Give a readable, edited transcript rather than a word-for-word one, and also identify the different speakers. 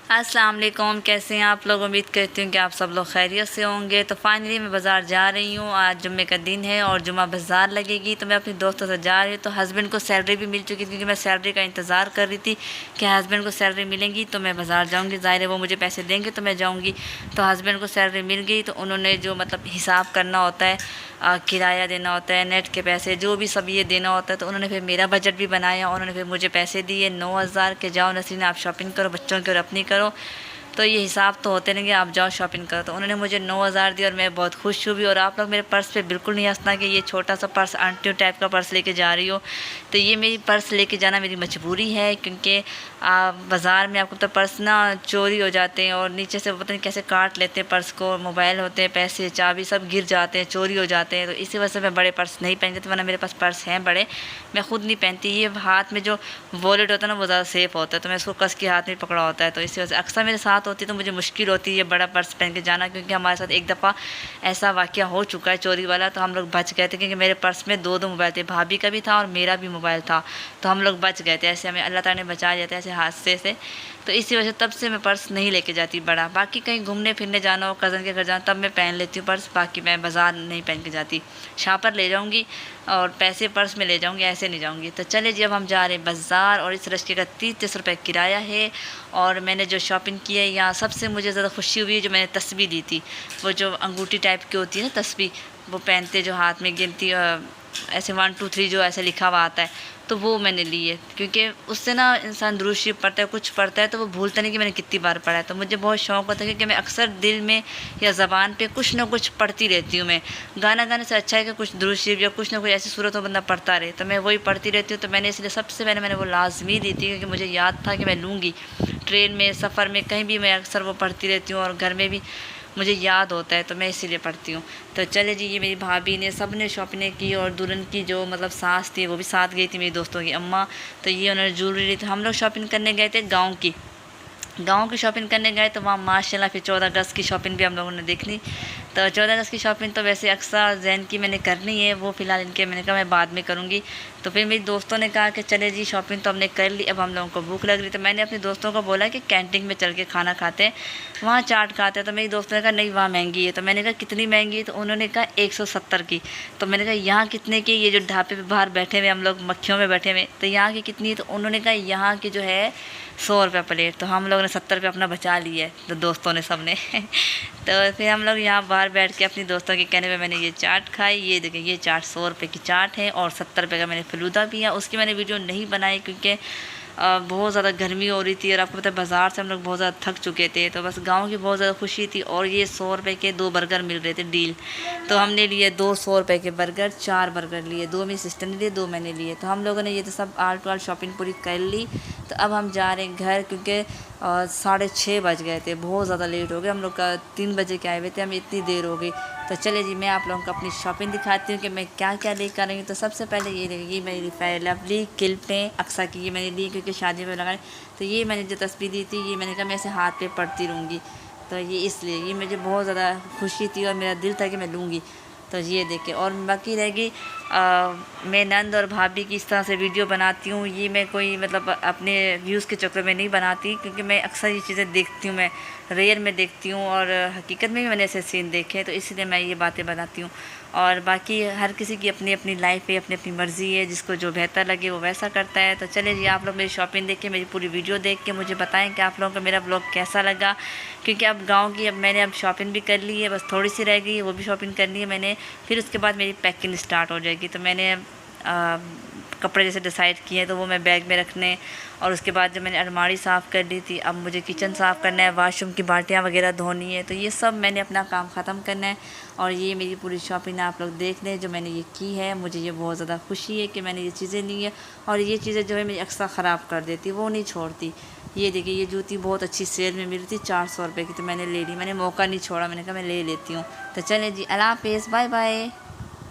Speaker 1: السلام علیکم، کیسے ہیں آپ لوگ؟ امید کرتی ہوں کہ آپ سب لوگ خیریت سے ہوں گے۔ تو فائنلی میں بازار جا رہی ہوں، آج جمعے کا دن ہے اور جمعہ بازار لگے گی، تو میں اپنی دوستوں سے جا رہی ہوں۔ تو ہسبینڈ کو سیلری بھی مل چکی تھی، کیونکہ میں سیلری کا انتظار کر رہی تھی کہ ہسبینڈ کو سیلری ملیں گی تو میں بازار جاؤں گی، ظاہر ہے وہ مجھے پیسے دیں گے تو میں جاؤں گی۔ تو ہسبینڈ کو سیلری مل گئی، تو انہوں نے جو حساب کرنا ہوتا ہے، کرایہ دینا ہوتا ہے، نیٹ کے پیسے، جو بھی سب یہ دینا ہوتا ہے، تو انہوں نے پھر میرا بجٹ بھی بنایا، انہوں نے پھر مجھے پیسے دیے 9,000 کے جاؤ نسرین آپ شاپنگ کرو، بچوں کی اور اپنی کرو۔ تو یہ حساب تو ہوتے نہیں کہ آپ جاؤ شاپنگ کرو، تو انہوں نے مجھے 9,000 دی اور میں بہت خوش ہوئی۔ اور آپ لوگ میرے پرس پہ بالکل نہیں ہنسنا کہ یہ چھوٹا سا پرس آنٹیوں ٹائپ کا پرس لے کے جا رہی ہو، تو یہ میری پرس لے کے جانا میری مجبوری ہے، کیونکہ بازار میں آپ کو تو پرس نا چوری ہو جاتے ہیں اور نیچے سے پتہ نہیں کیسے کاٹ لیتے ہیں پرس کو، موبائل ہوتے ہیں، پیسے، چابی سب گر جاتے ہیں، چوری ہو جاتے ہیں، تو اسی وجہ سے میں بڑے پرس نہیں پہنتی تھی، ورنہ میرے پاس پرس ہیں بڑے، میں خود نہیں پہنتی۔ یہ ہاتھ میں جو والیٹ ہوتا ہے نا وہ زیادہ سیف ہوتا ہے، تو میں اس کو کس کے ہاتھ میں پکڑا ہوتا ہے، تو اسی وجہ سے اکثر میرے ساتھ ہوتی ہے تو مجھے مشکل ہوتی ہے یہ بڑا پرس پہن کے جانا، کیونکہ ہمارے ساتھ ایک دفعہ ایسا واقعہ ہو چکا ہے چوری والا، تو ہم لوگ بچ گئے تھے، کیونکہ میرے پرس میں دو موبائل تھے، بھابھی کا بھی تھا اور میرا بھی موبائل تھا، تو ہم لوگ بچ گئے تھے، ایسے ہمیں اللہ تعالیٰ نے بچا دیا تھا ایسے حادثے سے۔ تو اسی وجہ سے تب سے میں پرس نہیں لے کے جاتی بڑا، باقی کہیں گھومنے پھرنے جانا ہو، کزن کے گھر جانا تب میں پہن لیتی ہوں پرس، باقی میں بازار نہیں پہن کے جاتی، شاپر لے جاؤں گی اور پیسے پرس میں لے جاؤں گی، ایسے نہیں جاؤں گی۔ تو چلے جی اب ہم جا رہے ہیں بازار، اور اس رشتے کا 30 روپے کرایہ ہے، اور میں نے جو شاپنگ کی ہے یہاں سب سے مجھے زیادہ خوشی ہوئی ہے جو میں نے تسبیح لی تھی، وہ جو انگوٹھی ٹائپ کی ہوتی ہے نا تسبیح، وہ پہنتے جو ہاتھ میں گنتی ایسے 1 2 3 جو ایسے لکھا ہوا آتا ہے، تو وہ میں نے لی ہے، کیونکہ اس سے نا انسان درود شریف پڑھتا ہے، کچھ پڑھتا ہے تو وہ بھولتا نہیں کہ میں نے کتنی بار پڑھا ہے، تو مجھے بہت شوق ہوتا ہے کیونکہ میں اکثر دل میں یا زبان پہ کچھ نہ کچھ پڑھتی رہتی ہوں۔ میں گانا گانے سے اچھا ہے کہ کچھ درود شریف یا کچھ نہ کچھ ایسی صورت میں بندہ پڑھتا رہے، تو میں وہی پڑھتی رہتی ہوں، تو میں نے اس لیے سب سے پہلے میں نے وہ لازمی لی تھی، کیونکہ مجھے یاد تھا کہ میں لوں گی، ٹرین میں، سفر میں، کہیں بھی میں اکثر وہ پڑھتی رہتی ہوں، اور گھر میں بھی مجھے یاد ہوتا ہے تو میں اسی لیے پڑھتی ہوں۔ تو چلے جی، یہ میری بھابھی نے سب نے شاپنگ کی، اور دلہن کی جو ساس تھی وہ بھی ساتھ گئی تھی، میری دوستوں کی اماں، تو یہ انہوں نے جویلری لی تھی۔ ہم لوگ شاپنگ کرنے گئے تھے گاؤں کی شاپنگ کرنے گئے، تو وہاں ماشاء اللہ پھر 14 اگست کی شاپنگ بھی ہم لوگوں نے دیکھ لی۔ تو 14 اگست کی شاپنگ تو ویسے اکثر ذہن کی میں نے کرنی ہے، وہ فی الحال ان کے میں نے کہا میں بعد میں کروں گی۔ تو پھر میری دوستوں نے کہا کہ چلے جی شاپنگ تو ہم نے کر لی، اب ہم لوگوں کو بھوک لگ رہی، تو میں نے اپنے دوستوں کو بولا کہ کینٹین میں چل کے کھانا کھاتے ہیں، وہاں چاٹ کھاتے ہیں، تو میری دوستوں نے کہا نہیں وہاں مہنگی ہے، تو میں نے کہا کتنی مہنگی ہے، تو انہوں نے کہا 170 کی، تو میں نے کہا یہاں کتنے کی؟ یہ جو ڈھابے پہ باہر بیٹھے ہوئے ہم لوگ مکھیوں میں بیٹھے ہوئے، تو یہاں کی کتنی ہے؟ تو انہوں نے کہا یہاں کی جو ہے 100 روپے پلیٹ، تو ہم لوگوں نے 70 روپے اپنا بچا لیا ہے، تو دوستوں نے سب نے تو پھر ہم لوگ یہاں باہر بیٹھ کے اپنی دوستوں کے کہنے پہ میں نے یہ چاٹ کھائی، یہ دیکھیں یہ چاٹ 100 روپے کی چاٹ ہے، اور 70 روپے کا میں نے فلودہ پیا، اس کی میں نے ویڈیو نہیں بنائی کیونکہ بہت زیادہ گرمی ہو رہی تھی، اور آپ کو پتہ ہے بازار سے ہم لوگ بہت زیادہ تھک چکے تھے، تو بس گاؤں کی بہت زیادہ خوشی تھی، اور یہ 100 روپے کے 2 برگر مل رہے تھے ڈیل، تو ہم نے لیے 2 100 روپے کے برگر، 4 برگر لیے، 2 میری سسٹر نے لیے، 2 میں نے لیے، تو ہم لوگوں نے یہ تو سب آل ٹو آل شاپنگ پوری کر لی۔ تو اب ہم جا رہے ہیں گھر، کیونکہ 6:30 بج گئے تھے، بہت زیادہ لیٹ ہو گئے، ہم لوگ کا 3 بجے کے آئے ہوئے تھے، ہمیں اتنی دیر ہو گئی۔ تو چلے جی میں آپ لوگوں کو اپنی شاپنگ دکھاتی ہوں کہ میں کیا کیا لے کر رہی ہوں۔ تو سب سے پہلے یہ دیکھیے میری فیئر لولی کلپیں اکثر کی یہ میں نے لی، کیونکہ شادی میں لگائی، تو یہ میں نے جو تسبیح دی تھی یہ میں نے کہا میں اسے ہاتھ پہ پڑھتی رہوں گی، تو یہ اس لیے یہ مجھے بہت زیادہ خوشی تھی اور میرا دل تھا کہ میں لوں گی، تو یہ دیکھیں۔ اور باقی رہ گئی میں نند اور بھابھی کی اس طرح سے ویڈیو بناتی ہوں، یہ میں کوئی اپنے ویوز کے چکر میں نہیں بناتی، کیونکہ میں اکثر یہ چیزیں دیکھتی ہوں، میں ریئر میں دیکھتی ہوں، اور حقیقت میں بھی میں نے ایسے سین دیکھے ہیں، تو اس لیے میں یہ باتیں بناتی ہوں۔ اور باقی ہر کسی کی اپنی اپنی لائف ہے، اپنی اپنی مرضی ہے، جس کو جو بہتر لگے وہ ویسا کرتا ہے۔ تو چلے جی آپ لوگ میری شاپنگ دیکھ کے، میری پوری ویڈیو دیکھ کے مجھے بتائیں کہ آپ لوگوں کو میرا بلاگ کیسا لگا، کیونکہ اب گاؤں کی میں نے شاپنگ بھی کر لی ہے، بس تھوڑی سی رہ گئی ہے، وہ بھی شاپنگ کرنی ہے میں نے، پھر اس کے بعد میری پیکنگ اسٹارٹ ہو جائے گی۔ تو میں نے کپڑے جیسے ڈیسائیڈ کیے ہیں تو وہ میں بیگ میں رکھنے، اور اس کے بعد جب میں نے الماری صاف کر لی تھی، اب مجھے کچن صاف کرنا ہے، واش روم کی بالٹیاں وغیرہ دھونی ہے، تو یہ سب میں نے اپنا کام ختم کرنا ہے، اور یہ میری پوری شاپنگ آپ لوگ دیکھ لیں جو میں نے یہ کی ہے۔ مجھے یہ بہت زیادہ خوشی ہے کہ میں نے یہ چیزیں لی ہیں، اور یہ چیزیں جو ہے میری اکثر خراب کر دیتی، وہ نہیں چھوڑتی۔ یہ دیکھیے یہ جوتی بہت اچھی سیل میں ملی تھی 400 روپے کی، تو میں نے لے لی، میں نے موقع نہیں چھوڑا، میں نے کہا میں لے لیتی ہوں۔ تو چلیں جی اللہ حافظ، بائے بائے۔